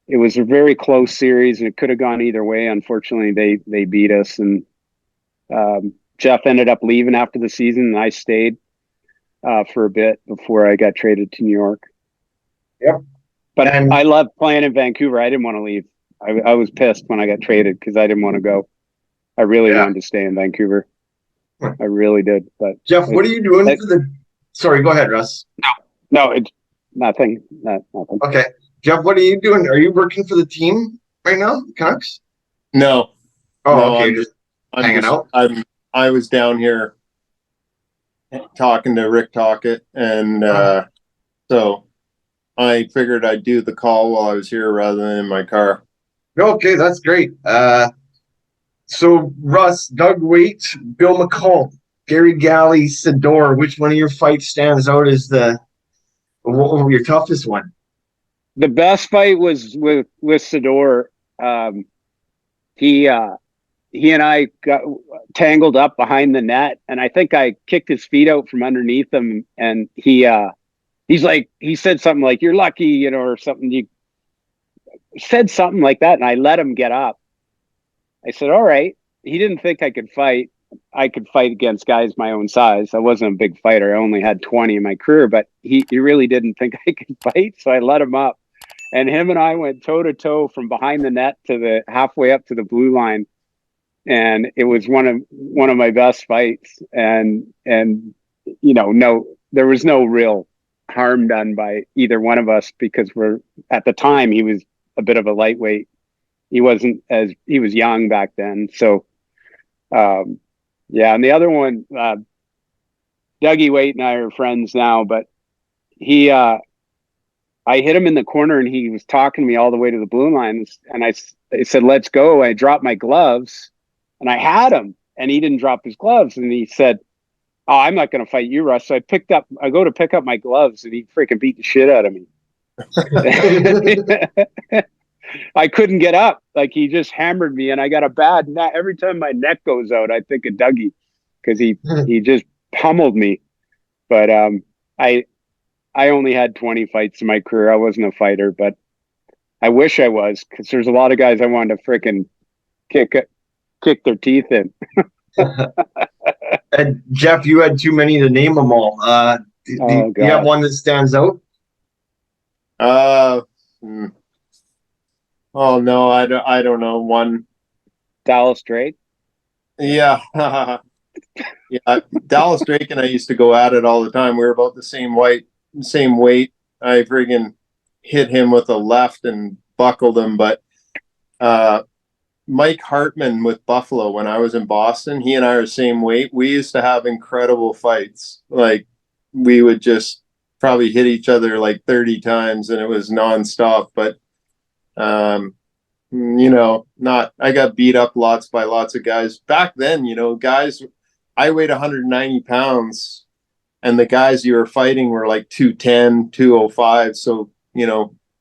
it was a very close series, and it could have gone either way. Unfortunately, they beat us, and Geoff ended up leaving after the season, and I stayed for a bit before I got traded to New York. Yep. But I loved playing in Vancouver. I didn't want to leave. I was pissed when I got traded because I didn't want to go. I really wanted to stay in Vancouver. I really did. But Geoff, what are you doing for the? Sorry, go ahead, Russ. No, it's nothing. Nothing. Okay, Geoff, what are you doing? Are you working for the team right now, Canucks? No. Oh, No, okay. I'm hanging out. I was down here talking to Rick Tocchet, and so I figured I'd do the call while I was here rather than in my car. Okay, that's great. So Russ, Doug Waite, Bill McCall, Gary Galley, Sador, which one of your fights stands out as your toughest one? The best fight was with Sador. He and I got tangled up behind the net, and I think I kicked his feet out from underneath him, and he said something like, "You're lucky," or something. He said something like that, and I let him get up. I said, all right. He didn't think I could fight. I could fight against guys my own size. I wasn't a big fighter. I only had 20 in my career, but he really didn't think I could fight. So I let him up, and him and I went toe to toe from behind the net to the halfway up to the blue line. And it was one of my best fights. And there was no real harm done by either one of us, because at the time he was a bit of a lightweight. He was young back then. So, and the other one, Dougie Waite and I are friends now, but I hit him in the corner, and he was talking to me all the way to the blue line. And I said, let's go. I dropped my gloves, and I had him, and he didn't drop his gloves. And he said, oh, I'm not going to fight you, Russ. So I go to pick up my gloves, and he freaking beat the shit out of me. I couldn't get up. Like, he just hammered me, and I got a bad neck. Every time my neck goes out, I think of Dougie, because he just pummeled me. But I only had 20 fights in my career. I wasn't a fighter, but I wish I was, because there's a lot of guys I wanted to freaking kick their teeth in. And Geoff, you had too many to name them all. Do you have one that stands out? Oh no, I don't know. One. Dallas Drake. Yeah. Yeah. Dallas Drake and I used to go at it all the time. We were about the same weight. I friggin' hit him with a left and buckled him. But Mike Hartman with Buffalo, when I was in Boston, he and I are the same weight. We used to have incredible fights. Like, we would just probably hit each other like 30 times, and it was nonstop. But I got beat up lots by lots of guys back then. Guys, I weighed 190 pounds, and the guys you were fighting were like 210, 205. So,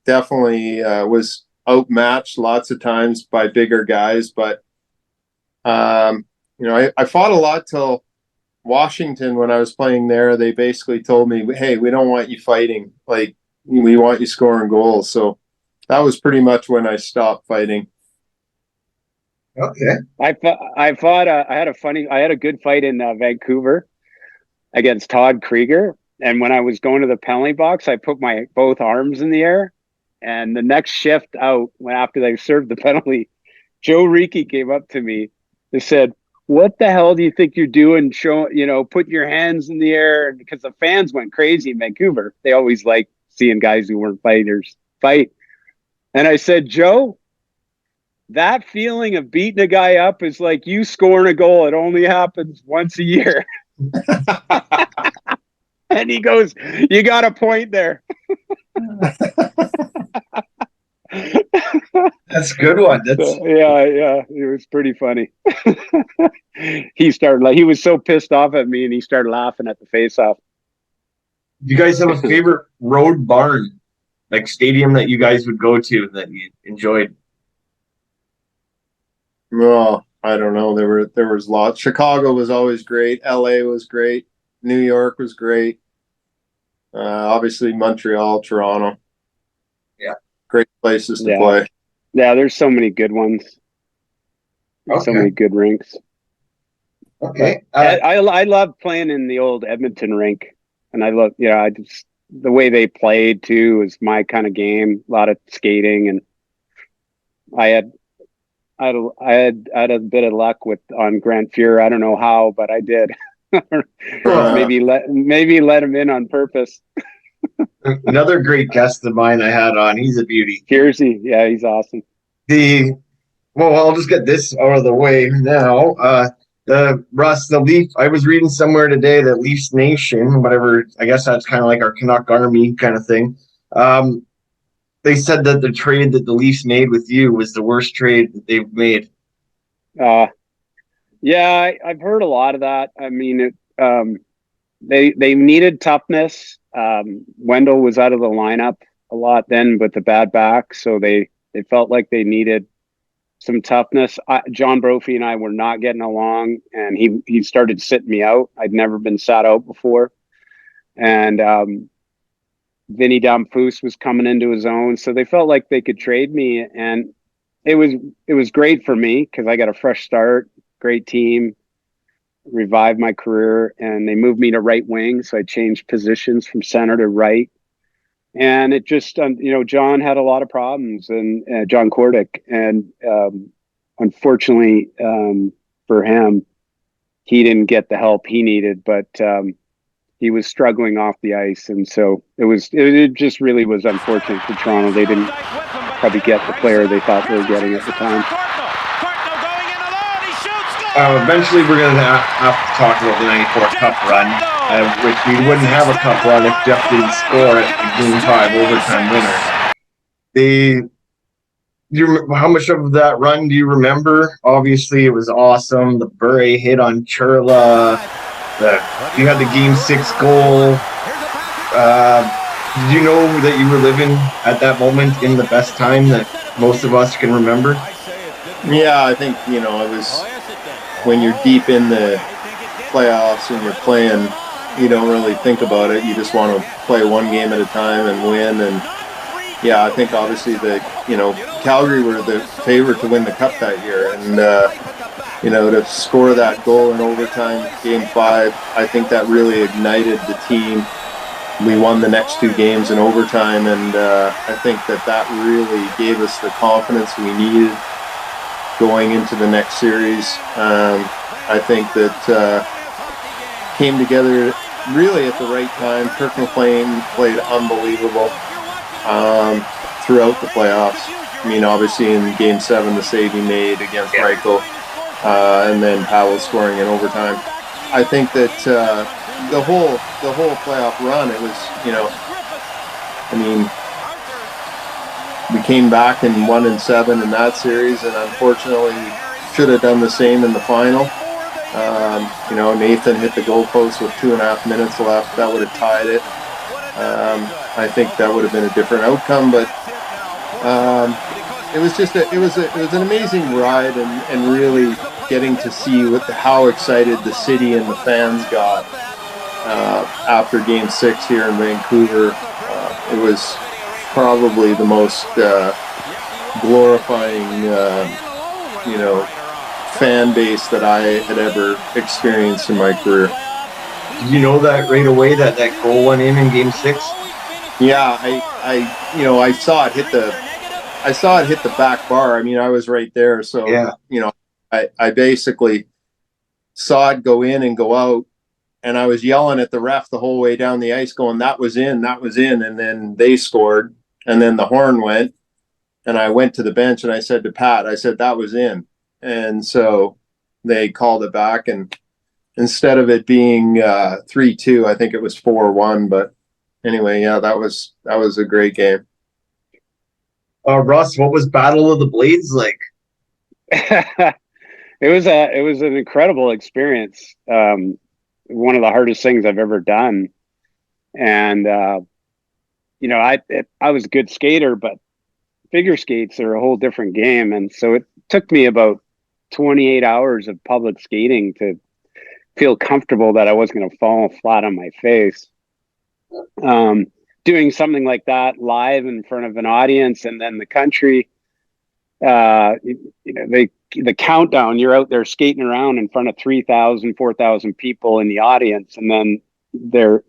definitely was outmatched lots of times by bigger guys. But, I fought a lot till Washington. When I was playing there, they basically told me, hey, we don't want you fighting. Like, we want you scoring goals. So that was pretty much when I stopped fighting. Okay. I had a good fight in Vancouver against Todd Krieger. And when I was going to the penalty box, I put my both arms in the air. And the next shift out, after they served the penalty, Joe Ricci came up to me and said, what the hell do you think you're doing? Putting your hands in the air, because the fans went crazy in Vancouver. They always like seeing guys who weren't fighters fight. And I said, Joe, that feeling of beating a guy up is like you scoring a goal. It only happens once a year. And he goes, you got a point there. That's a good one. Yeah, it was pretty funny. He was so pissed off at me, and he started laughing at the face-off. you guys have a favorite road barn, like stadium that you guys would go to that you enjoyed? Well, I don't know. There was lots. Chicago was always great. LA was great. New York was great. Obviously Montreal, Toronto. Yeah. Great places to play. Yeah, there's so many good ones. So many good rinks. Okay. I love playing in the old Edmonton rink, and I love, I just, the way they played too was my kind of game. A lot of skating, and I had a bit of luck on Grant Fuhr. I don't know how, but I did. maybe let him in on purpose. Another great guest of mine I had on. He's a beauty. Kiersey, yeah, he's awesome. Well, I'll just get this out of the way now. The Russ, the Leaf. I was reading somewhere today that Leafs Nation, whatever. I guess that's kind of like our Canuck Army kind of thing. They said that the trade that the Leafs made with you was the worst trade that they've made. Yeah, I've heard a lot of that. I mean, they needed toughness. Wendell was out of the lineup a lot then with the bad back, so they felt like they needed some toughness. John Brophy and I were not getting along, and he started sitting me out. I'd never been sat out before, and Vinny Damphousse was coming into his own, so they felt like they could trade me, and it was great for me because I got a fresh start, great team, revived my career, and they moved me to right wing, so I changed positions from center to right. And it just, John had a lot of problems, and John Cordick, and unfortunately for him, he didn't get the help he needed, but he was struggling off the ice, and so it just really was unfortunate for Toronto. They didn't probably get the player they thought they were getting at the time. Eventually, we're going to have to talk about the '94 Cup run, which we wouldn't have a Cup run if Geoff didn't score at the Game 5 overtime winner. How much of that run do you remember? Obviously, it was awesome. The Bure hit on Churla. You had the Game 6 goal. Did you know that you were living at that moment in the best time that most of us can remember? Yeah, I think, it was when you're deep in the playoffs and you're playing, you don't really think about it. You just want to play one game at a time and win. And yeah, I think obviously Calgary were the favorite to win the Cup that year. And, to score that goal in overtime, Game 5, I think that really ignited the team. We won the next two games in overtime, and I think that really gave us the confidence we needed going into the next series. I think that came together really at the right time. Kirk McLean played unbelievable throughout the playoffs. I mean, obviously in Game 7, the save he made against Reichel, and then Powell scoring in overtime. I think that the whole playoff run, it was, we came back and won in 7 in that series, and unfortunately should have done the same in the final. Nathan hit the goalpost with 2.5 minutes left. That would have tied it. I think that would have been a different outcome, but it was just it was an amazing ride, and really getting to see how excited the city and the fans got after Game 6 here in Vancouver. It was probably the most glorifying, fan base that I had ever experienced in my career. Did you know that right away that goal went in Game 6? Yeah, I saw it hit the back bar. I mean, I was right there, so yeah. I basically saw it go in and go out, and I was yelling at the ref the whole way down the ice going, that was in, and then they scored, and then the horn went, and I went to the bench and I said to Pat, I said, that was in. And so they called it back, and instead of it being 3-2, I think it was 4-1. But anyway, yeah, that was a great game. Russ, what was Battle of the Blades like? It was an incredible experience. One of the hardest things I've ever done. And, I was a good skater, but figure skates are a whole different game. And so it took me about 28 hours of public skating to feel comfortable that I wasn't going to fall flat on my face. Doing something like that live in front of an audience, and then the country, the countdown, you're out there skating around in front of 3,000, 4,000 people in the audience. And then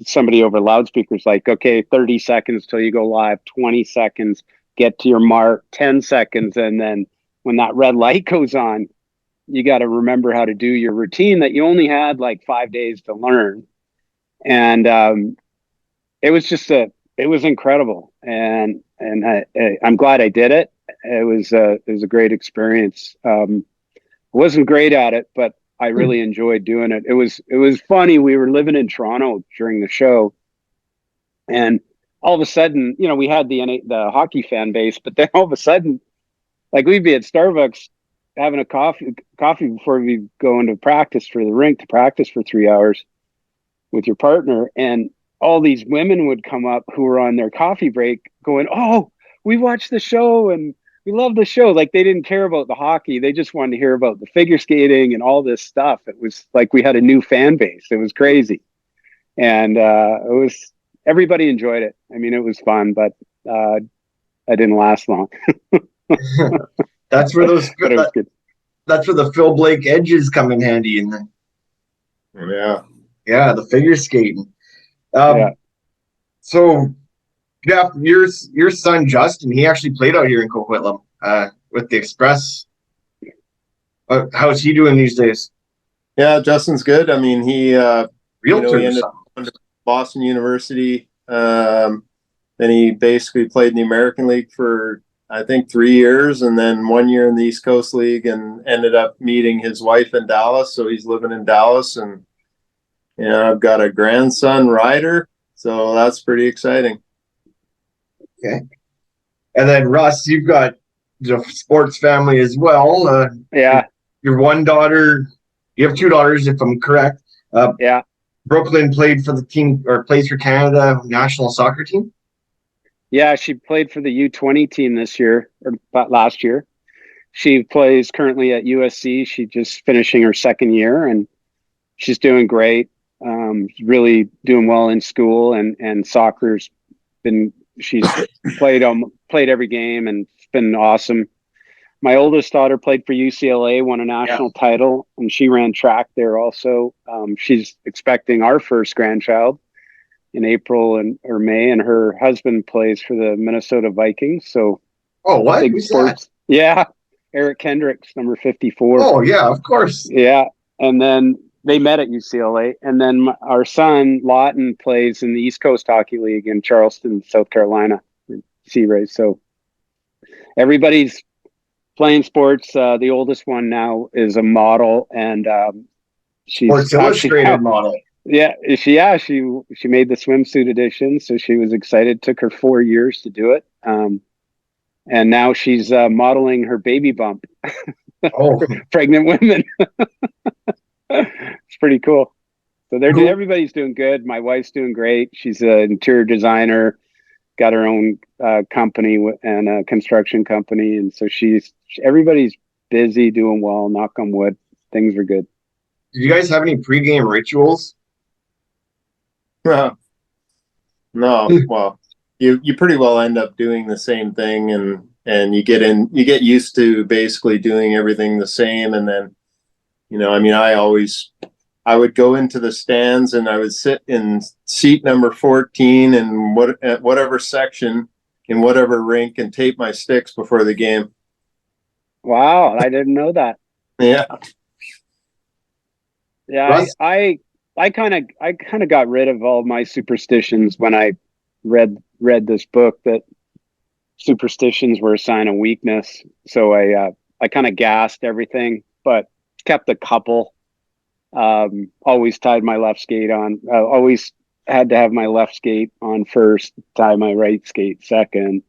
somebody over loudspeakers like, okay, 30 seconds till you go live, 20 seconds, get to your mark, 10 seconds. And then when that red light goes on, you got to remember how to do your routine that you only had like 5 days to learn. And it was incredible. And I'm glad I did it. It was a great experience. I wasn't great at it, but I really enjoyed doing it. It was funny. We were living in Toronto during the show, and all of a sudden, we had the hockey fan base, but then all of a sudden, like, we'd be at Starbucks having a coffee before we go into practice for the rink to practice for 3 hours with your partner, and all these women would come up who were on their coffee break going, "Oh, we watched the show and we love the show." Like, they didn't care about the hockey. They just wanted to hear about the figure skating and all this stuff. It was like we had a new fan base. It was crazy. And everybody enjoyed it. I mean, it was fun, but I didn't last long. That's where But it was good. that's where the Phil Blake edges come in handy. And then, Yeah. the figure skating. Yeah. So, Geoff, your son Justin, he actually played out here in Coquitlam with the Express. How's he doing these days? Yeah, Justin's good. I mean, he Realtor he ended up going to Boston University. Then he basically played in the American League for, I think, 3 years, and then 1 year in the East Coast League, and ended up meeting his wife in Dallas. So he's living in Dallas, and I've got a grandson, Ryder. So that's pretty exciting. Okay. And then Russ, you've got sports family as well. Yeah. Your one daughter, you have two daughters, if I'm correct. Yeah. Brooklyn played for the team, or plays for Canada national soccer team. Yeah, she played for the U20 team this year, or last year. She plays currently at USC. She's just finishing her second year, and she's doing great. Really doing well in school, and soccer's been. She's played every game, and it's been awesome. My oldest daughter played for UCLA, won a national title, and she ran track there also. She's expecting our first grandchild in April or May, and her husband plays for the Minnesota Vikings. So, what? big Who's sports. that? Yeah, Eric Kendricks, number 54. Oh yeah, of course. Yeah, and then they met at UCLA, and then our son Lawton plays in the East Coast Hockey League in Charleston, South Carolina, Sea Rays. So everybody's playing sports. The oldest one now is a model, and she's Sports Illustrated model. Yeah, she made the swimsuit edition, so she was excited. Took her 4 years to do it, and now she's modeling her baby bump. Pregnant women. It's pretty cool. So everybody's doing good. My wife's doing great. She's an interior designer, got her own company and a construction company, and so everybody's busy, doing well. Knock on wood, things are good. Did you guys have any pregame rituals? No. Well, you pretty well end up doing the same thing, and you get used to basically doing everything the same, and then I would go into the stands and I would sit in seat number 14 and at whatever section in whatever rink and tape my sticks before the game. Wow, I didn't know that. Yeah. Yeah, Russ? I kind of got rid of all my superstitions when I read this book, that superstitions were a sign of weakness. So I kind of gassed everything, but kept a couple. Always tied my left skate on. Always had to have my left skate on first, tie my right skate second.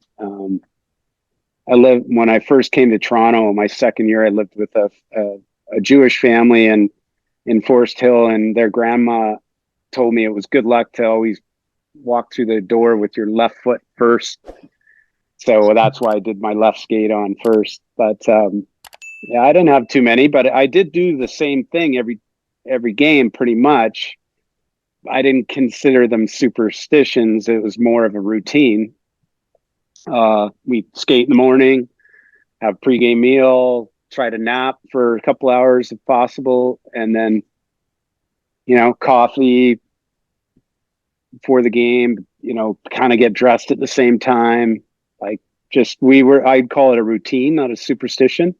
When I first came to Toronto, my second year, I lived with a Jewish family in Forest Hill, and their grandma told me it was good luck to always walk through the door with your left foot first. So that's why I did my left skate on first. But yeah, I didn't have too many, but I did do the same thing every game pretty much. I didn't consider them superstitions. It was more of a routine. We skate in the morning, have pregame meal, try to nap for a couple hours if possible, and then, coffee before the game, kind of get dressed at the same time. Like I'd call it a routine, not a superstition.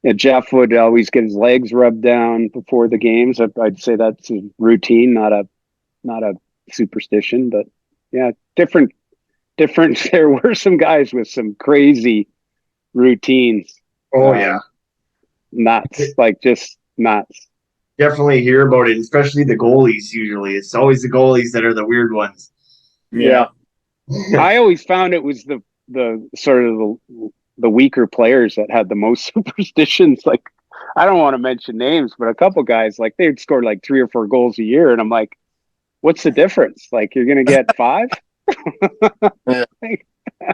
And Geoff would always get his legs rubbed down before the games. I'd say that's a routine, not a superstition, but yeah, different. There were some guys with some crazy routines. Oh yeah. Nuts, like just nuts. Definitely hear about it, especially the goalies. Usually it's always the goalies that are the weird ones. Yeah. I always found it was the sort of the weaker players that had the most superstitions. Like, I don't want to mention names, but a couple guys, like, they'd score like 3 or 4 goals a year, and I'm like, what's the difference? Like, you're gonna get 5?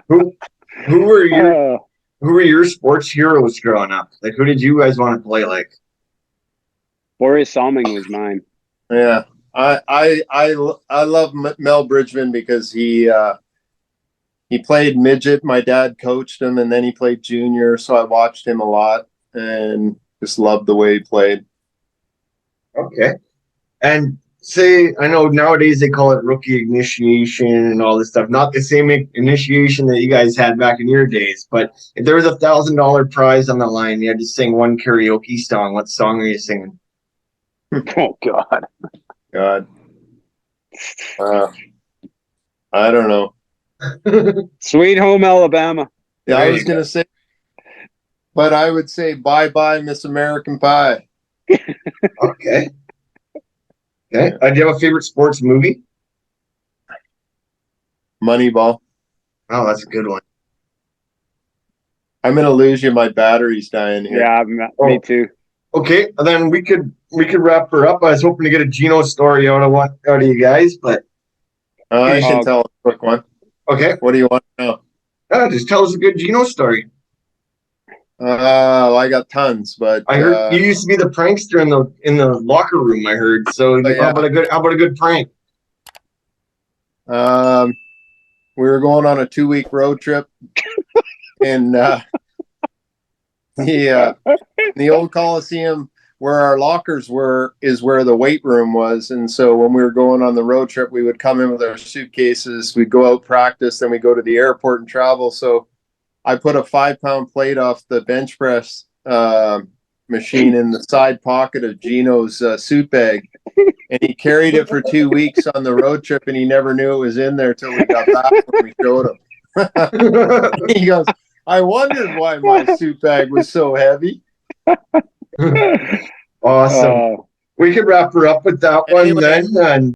Who were your sports heroes growing up? Like, who did you guys want to play like? Boris Salming was mine. Yeah, I love Mel Bridgman because he played midget. My dad coached him, and then he played junior, so I watched him a lot and just loved the way he played. Okay. And I know nowadays they call it rookie initiation and all this stuff. Not the same initiation that you guys had back in your days, but if there was $1,000 prize on the line, you had to sing one karaoke song. What song are you singing? Oh God. I don't know. Sweet Home Alabama. Yeah, I was gonna say, but I would say Bye Bye Miss American Pie. Okay. Okay. Do you have a favorite sports movie? Moneyball. Oh, that's a good one. I'm gonna lose you. My battery's dying here. Yeah, me too. Okay, and then we could wrap her up. I was hoping to get a Gino story out of you guys, but I can tell a quick one. Okay. What do you want to know? Just tell us a good Gino story. I got tons, but I heard you used to be the prankster in the locker room. I heard. So how about a good prank? We were going on a 2-week road trip, and the old Coliseum where our lockers were is where the weight room was. And so when we were going on the road trip, we would come in with our suitcases. We'd go out practice, then we go to the airport and travel. So I put a 5-pound plate off the bench press machine in the side pocket of Gino's suit bag, and he carried it for 2 weeks on the road trip, and he never knew it was in there till we got back when we showed him. He goes, I wondered why my suit bag was so heavy. Awesome. We could wrap her up with that one then. And